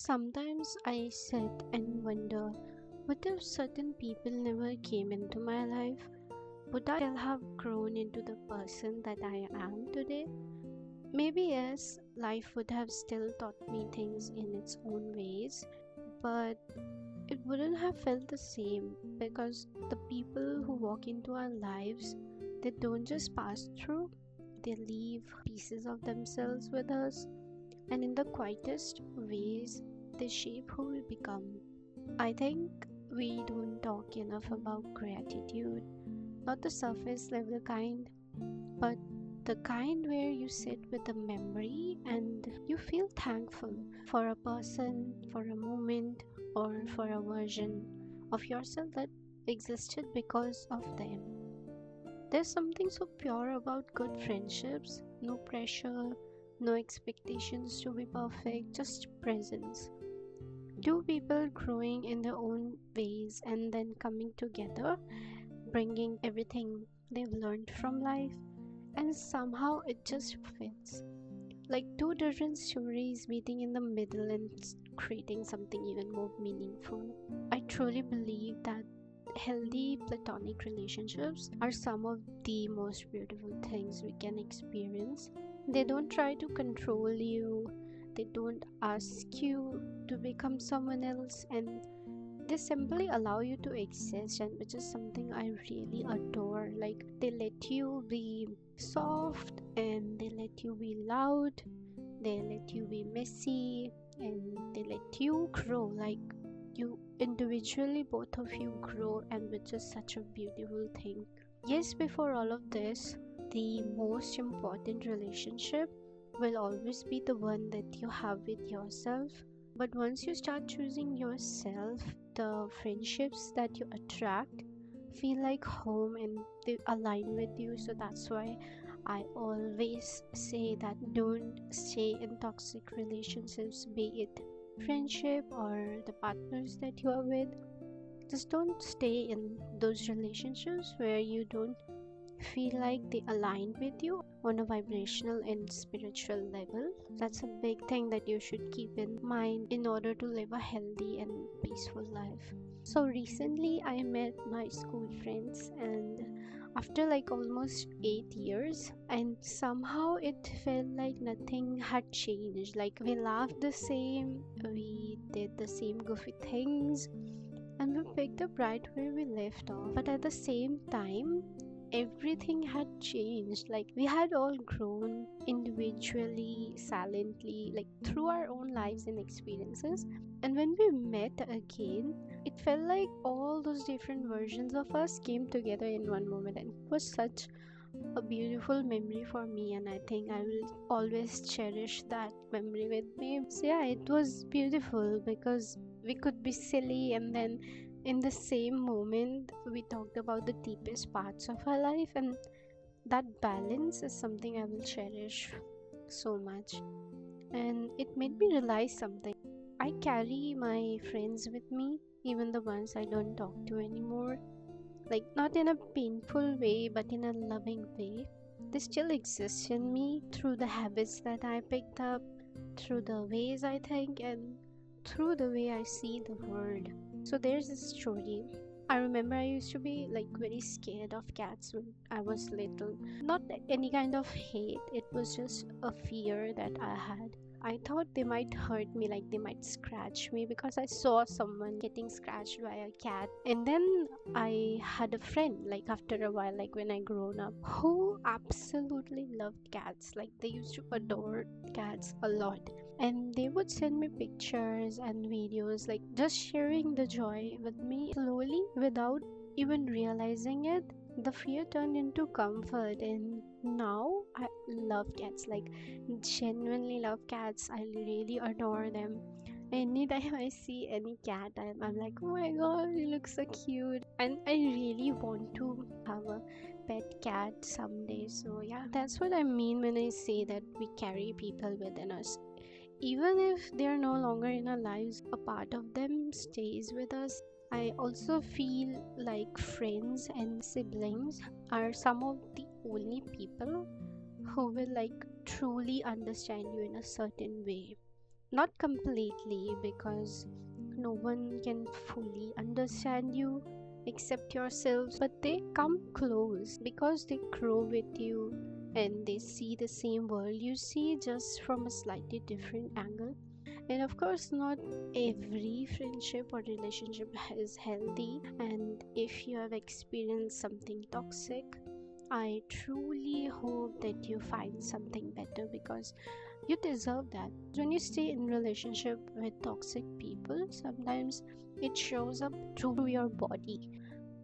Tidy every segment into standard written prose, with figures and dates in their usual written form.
Sometimes I sit and wonder, what if certain people never came into my life? Would I still have grown into the person that I am today? Maybe yes, life would have still taught me things in its own ways, but it wouldn't have felt the same because the people who walk into our lives, they don't just pass through, they leave pieces of themselves with us, and in the quietest ways, they shape who we become. I think we don't talk enough about gratitude, not the surface level kind, but the kind where you sit with a memory and you feel thankful for a person, for a moment, or for a version of yourself that existed because of them. There's something so pure about good friendships, no pressure, no expectations to be perfect, just presence. Two people growing in their own ways and then coming together, bringing everything they've learned from life, and somehow it just fits. Like two different stories meeting in the middle and creating something even more meaningful. I truly believe that healthy platonic relationships are some of the most beautiful things we can experience. They don't try to control you, they don't ask you to become someone else, and they simply allow you to exist, and which is something I really adore. Like they let you be soft and they let you be loud, they let you be messy, and they let you grow. Like you individually, both of you grow, and which is such a beautiful thing. Yes, before all of this, the most important relationship will always be the one that you have with yourself. But once you start choosing yourself, the friendships that you attract feel like home and they align with you. So that's why I always say that don't stay in toxic relationships, be it friendship or the partners that you are with. Just don't stay in those relationships where you don't feel like they align with you on a vibrational and spiritual level. That's a big thing that you should keep in mind in order to live a healthy and peaceful life. So recently I met my school friends, and after like almost 8 years, and somehow it felt like nothing had changed. Like we laughed the same, we did the same goofy things, and we picked up right where we left off. But at the same time, everything had changed. Like we had all grown individually, silently, like through our own lives and experiences. And when we met again, it felt like all those different versions of us came together in one moment, and it was such a beautiful memory for me, and I think I will always cherish that memory with me. So yeah, it was beautiful because we could be silly, and then in the same moment we talked about the deepest parts of our life, and that balance is something I will cherish so much. And it made me realize something. I carry my friends with me, even the ones I don't talk to anymore, like not in a painful way but in a loving way. They still exist in me through the habits that I picked up, through the ways I think, and through the way I see the world. So there's a story. I remember I used to be like very scared of cats when I was little. Not any kind of hate, it was just a fear that I had. I thought they might hurt me, like they might scratch me, because I saw someone getting scratched by a cat. And then I had a friend, like after a while, like when I grown up, who absolutely loved cats. Like they used to adore cats a lot. And they would send me pictures and videos, like just sharing the joy with me. Slowly, without even realizing it, the fear turned into comfort, and now I love cats, like genuinely love cats. I really adore them. Anytime I see any cat, I'm like, oh my god, it looks so cute, and I really want to have a pet cat someday. So yeah, that's what I mean when I say that we carry people within us. Even if they are no longer in our lives, a part of them stays with us. I also feel like friends and siblings are some of the only people who will like truly understand you in a certain way. Not completely, because no one can fully understand you except yourselves, but they come close because they grow with you and they see the same world you see, just from a slightly different angle. And of course, not every friendship or relationship is healthy, and if you have experienced something toxic, I truly hope that you find something better, because you deserve that. When you stay in relationship with toxic people, sometimes it shows up through your body.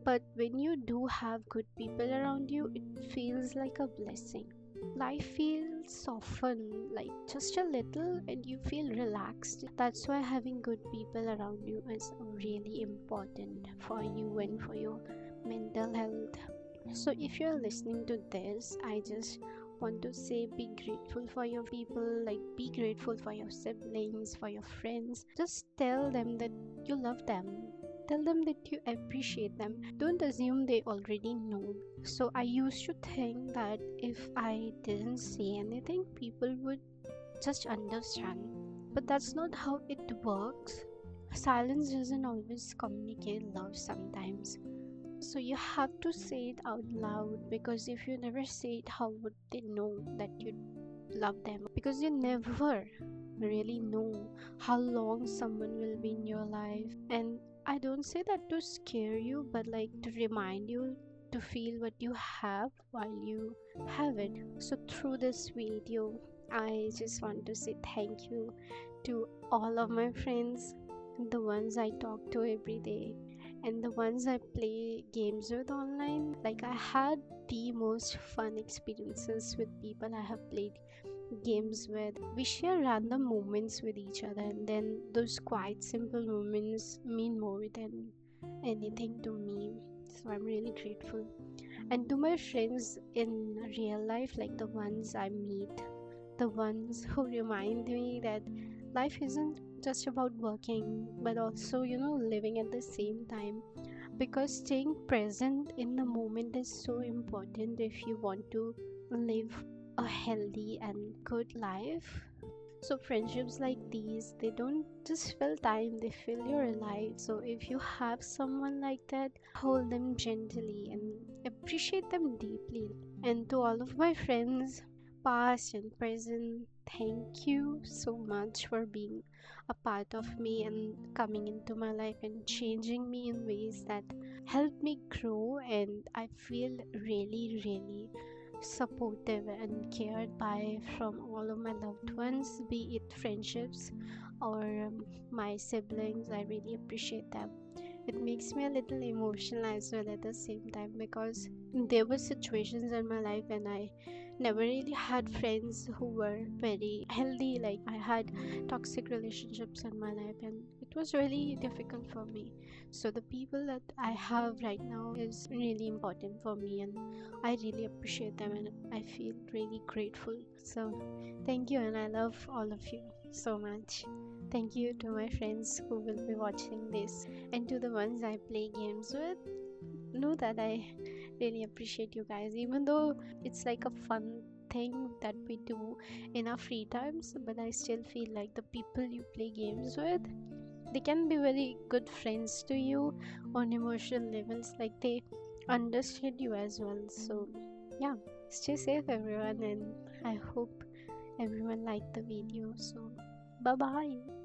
But when you do have good people around you, it feels like a blessing. Life feels softened, like just a little, and you feel relaxed. That's why having good people around you is really important for you and for your mental health. So if you're listening to this, I just want to say, be grateful for your people, like be grateful for your siblings, for your friends. Just tell them that you love them. Tell them that you appreciate them. Don't assume they already know. So I used to think that if I didn't say anything, people would just understand. But that's not how it works. Silence doesn't always communicate love sometimes. So you have to say it out loud, because if you never say it, how would they know that you love them? Because you never really know how long someone will be in your life. And I don't say that to scare you, but like to remind you to feel what you have while you have it. So through this video, I just want to say thank you to all of my friends, the ones I talk to every day and the ones I play games with online. Like, I had the most fun experiences with people I have played games with. We share random moments with each other, and then those quite simple moments mean more than anything to me. So I'm really grateful. And to my friends in real life, like the ones I meet, the ones who remind me that life isn't just about working, but also, living at the same time. Because staying present in the moment is so important if you want to live a healthy and good life. So friendships like these, they don't just fill time, they fill your life. So if you have someone like that, hold them gently and appreciate them deeply. And to all of my friends, past and present, thank you so much for being a part of me and coming into my life and changing me in ways that help me grow. And I feel really, really supportive and cared by from all of my loved ones, be it friendships or my siblings. I really appreciate them. It makes me a little emotional as well at the same time, because there were situations in my life when I never really had friends who were very healthy. Like, I had toxic relationships in my life, and it was really difficult for me. So the people that I have right now is really important for me, and I really appreciate them, and I feel really grateful. So thank you, and I love all of you so much. Thank you to my friends who will be watching this, and to the ones I play games with. Know that I really appreciate you guys, even though it's like a fun thing that we do in our free times. But I still feel like the people you play games with, they can be very good friends to you on emotional levels. Like, they understand you as well. So yeah, stay safe everyone, and I hope everyone liked the video. So bye bye.